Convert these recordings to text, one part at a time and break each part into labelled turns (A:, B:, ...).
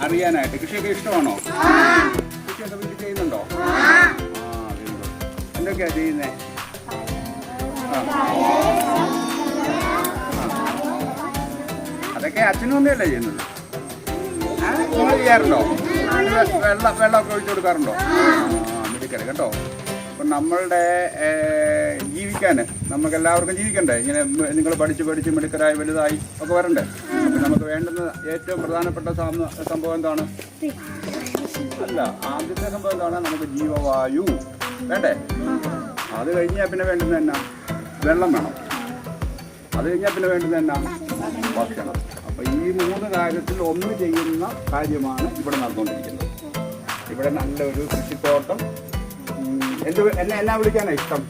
A: അറിയാനായിട്ട്. കൃഷിയൊക്കെ ഇഷ്ടമാണോ? കൃഷിയൊക്കെ വീട്ടിൽ ചെയ്യുന്നുണ്ടോ? എന്തൊക്കെയാ ചെയ്യുന്നേ? അതൊക്കെ അച്ഛനും അമ്മയല്ലേ ചെയ്യുന്നത്? നിങ്ങൾ ചെയ്യാറുണ്ടോ? വെള്ളമൊക്കെ ഒഴിച്ചു കൊടുക്കാറുണ്ടോ? മിടുക്കല് കേട്ടോ. അപ്പം നമ്മളുടെ ജീവിക്കാൻ നമുക്ക് എല്ലാവർക്കും ജീവിക്കണ്ടേ? ഇങ്ങനെ നിങ്ങൾ പഠിച്ച് മിടുക്കരായി വലുതായി ഒക്കെ വരണ്ടേ? അപ്പം നമുക്ക് വേണ്ടുന്ന ഏറ്റവും പ്രധാനപ്പെട്ട സംഭവം എന്താണ്? അല്ല, ആദ്യത്തെ സംഭവം എന്താണ്? നമുക്ക് ജീവവായു വേണ്ടേ? അത് കഴിഞ്ഞാൽ പിന്നെ വേണ്ടുന്നത് എന്നാ? വെള്ളം വേണം. അത് കഴിഞ്ഞാൽ പിന്നെ വേണ്ടുന്നത് എന്നാ? ഭക്ഷണം. അപ്പം ഈ 3 കാര്യത്തിൽ ഒന്ന് ചെയ്യുന്ന കാര്യമാണ് ഇവിടെ നടന്നുകൊണ്ടിരിക്കുന്നത്. ഇവിടെ നല്ലൊരു കൃഷിത്തോട്ടം. എന്നാ വിളിക്കാനാ ഇഷ്ടം?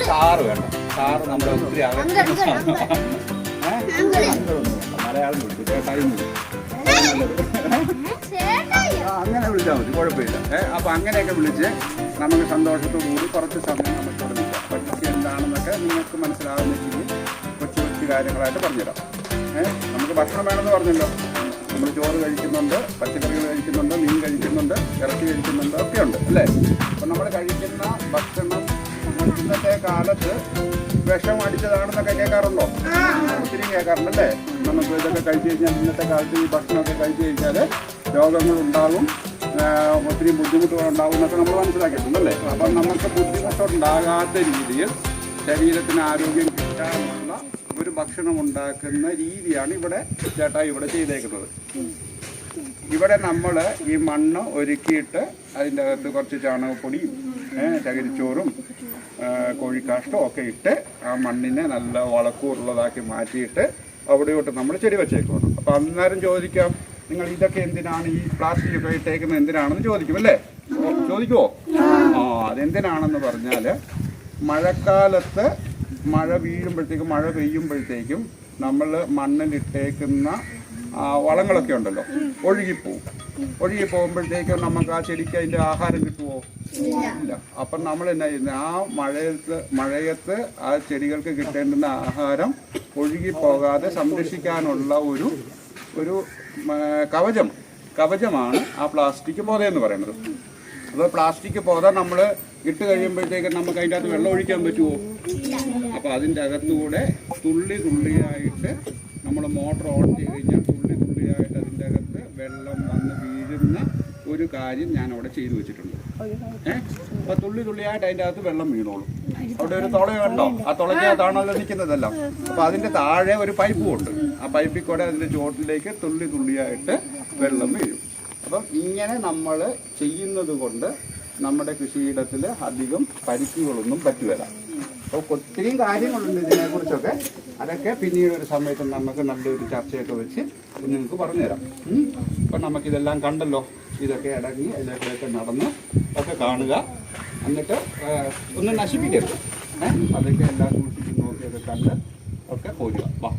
A: സാറ് വേണ്ട. സാറ് നമ്മുടെ ഒത്തിരി മലയാളം വിളിച്ചു, ചേട്ടായും അങ്ങനെ വിളിച്ചാൽ മതി, കുഴപ്പമില്ല. അപ്പം അങ്ങനെയൊക്കെ വിളിച്ച് നമുക്ക് സന്തോഷത്തോടുകൂടി കുറച്ച് സമയം നമുക്ക് തുടങ്ങിക്കാം. പക്ഷേ എന്താണെന്നൊക്കെ നിങ്ങൾക്ക് മനസ്സിലാവുന്ന രീതിയിൽ കൊച്ചു കാര്യങ്ങളായിട്ട് പറഞ്ഞുതരാം. നമുക്ക് ഭക്ഷണം വേണമെന്ന് പറഞ്ഞല്ലോ. നമ്മൾ ചോറ് കഴിക്കുന്നുണ്ട്, പച്ചക്കറികൾ കഴിക്കുന്നുണ്ട്, മീൻ കഴിക്കുന്നുണ്ട്, ഇറച്ചി കഴിക്കുന്നുണ്ട്, ഒക്കെ ഉണ്ട് അല്ലേ? അപ്പം നമ്മൾ കഴിക്കുന്ന ഭക്ഷണം ഇന്നത്തെ കാലത്ത് വിഷം അടിച്ചതാണെന്നൊക്കെ കേൾക്കാറുണ്ടോ? ഒത്തിരി കേൾക്കാറുണ്ടല്ലേ? നമുക്ക് ഇതൊക്കെ കഴിച്ചു കഴിഞ്ഞാൽ ഇന്നത്തെ കാലത്ത് ഈ ഭക്ഷണമൊക്കെ കഴിച്ചു കഴിഞ്ഞാൽ രോഗങ്ങളുണ്ടാകും, ഒത്തിരി ബുദ്ധിമുട്ടുകളുണ്ടാകും എന്നൊക്കെ നമ്മൾ മനസ്സിലാക്കിയിട്ടുണ്ടല്ലേ? അപ്പം നമുക്ക് ബുദ്ധിമുട്ടുണ്ടാകാത്ത രീതിയിൽ ശരീരത്തിന് ആരോഗ്യം കിട്ടാനുള്ള ഒരു ഭക്ഷണം ഉണ്ടാക്കുന്ന രീതിയാണ് ഇവിടെ ചേട്ടായി ഇവിടെ ചെയ്തേക്കുന്നത്. ഇവിടെ നമ്മൾ ഈ മണ്ണ് ഒരുക്കിയിട്ട് അതിൻ്റെ അകത്ത് കുറച്ച് ചാണകപ്പൊടിയും ചകിരിച്ചോറും കോഴിക്കാഷ്ടവും ഒക്കെ ഇട്ട് ആ മണ്ണിനെ നല്ല വളക്കൂറുള്ളതാക്കി മാറ്റിയിട്ട് അവിടെയോട്ട് നമ്മൾ ചെടി വെച്ചേക്കണം. അപ്പം അന്നേരം ചോദിക്കാം, നിങ്ങൾ ഇതൊക്കെ എന്തിനാണ് ഈ പ്ലാസ്റ്റിക് ഒക്കെ ഇട്ടേക്കുന്നത് എന്തിനാണെന്ന് ചോദിക്കും അല്ലേ? ചോദിക്കുമോ? അതെന്തിനാണെന്ന് പറഞ്ഞാൽ മഴക്കാലത്ത് മഴ വീഴുമ്പോഴത്തേക്കും, മഴ പെയ്യുമ്പോഴത്തേക്കും നമ്മൾ മണ്ണിലിട്ടേക്കുന്ന വളങ്ങളൊക്കെ ഉണ്ടല്ലോ ഒഴുകിപ്പോകുമ്പോഴത്തേക്കും നമുക്ക് ആ ചെടിക്ക് അതിൻ്റെ ആഹാരം കിട്ടുമോ? ഇല്ല. അപ്പം നമ്മൾ എന്നാ ചെയ്യുന്നത്? ആ മഴയത്ത് ആ ചെടികൾക്ക് കിട്ടേണ്ടുന്ന ആഹാരം ഒഴുകിപ്പോകാതെ സംരക്ഷിക്കാനുള്ള ഒരു കവചമാണ് ആ പ്ലാസ്റ്റിക് പോതയെന്ന് പറയുന്നത്. അപ്പോൾ പ്ലാസ്റ്റിക് പോത നമ്മൾ ഇട്ട് കഴിയുമ്പോഴത്തേക്കും നമുക്ക് അതിൻ്റെ അകത്ത് വെള്ളം ഒഴിക്കാൻ പറ്റുമോ? അപ്പോൾ അതിൻ്റെ അകത്തുകൂടെ തുള്ളിയായിട്ട് നമ്മൾ മോട്ടർ ഓൺ ചെയ്ത് കഴിഞ്ഞാൽ തുള്ളിയായിട്ട് അതിൻ്റെ അകത്ത് വെള്ളം വന്ന് വീഴുന്ന ഒരു കാര്യം ഞാൻ അവിടെ ചെയ്തു വെച്ചിട്ടുണ്ട്. അപ്പോൾ തുള്ളിയായിട്ട് അതിൻ്റെ അകത്ത് വെള്ളം വീണോളും. അവിടെ ഒരു തുളയുണ്ടോ? ആ തുളയ്ക്കകത്താണല്ലോ നിൽക്കുന്നതെല്ലാം. അപ്പോൾ അതിൻ്റെ താഴെ ഒരു പൈപ്പും ഉണ്ട്. ആ പൈപ്പിൽ കൂടെ അതിൻ്റെ ചോട്ടിലേക്ക് തുള്ളിയായിട്ട് വെള്ളം വീഴും. അപ്പം ഇങ്ങനെ നമ്മൾ ചെയ്യുന്നത് കൊണ്ട് നമ്മുടെ കൃഷിയിടത്തിൽ അധികം പരിക്കുകളൊന്നും പറ്റുകയില്ല. അപ്പോൾ ഒത്തിരി കാര്യങ്ങളുണ്ട് ഇതിനെക്കുറിച്ചൊക്കെ. അതൊക്കെ പിന്നീട് ഒരു സമയത്ത് നമുക്ക് നല്ലൊരു ചർച്ചയൊക്കെ വെച്ച് നിങ്ങൾക്ക് പറഞ്ഞുതരാം. അപ്പം നമുക്കിതെല്ലാം കണ്ടല്ലോ, ഇതൊക്കെ ഇടങ്ങി അതിലേക്കൊക്കെ നടന്ന് ഒക്കെ കാണുക. എന്നിട്ട് ഒന്നും നശിപ്പിക്കരുത്. അതൊക്കെ എല്ലാം സൂക്ഷിച്ച് നോക്കിയൊക്കെ കണ്ട് ഒക്കെ പോരുക. വാ.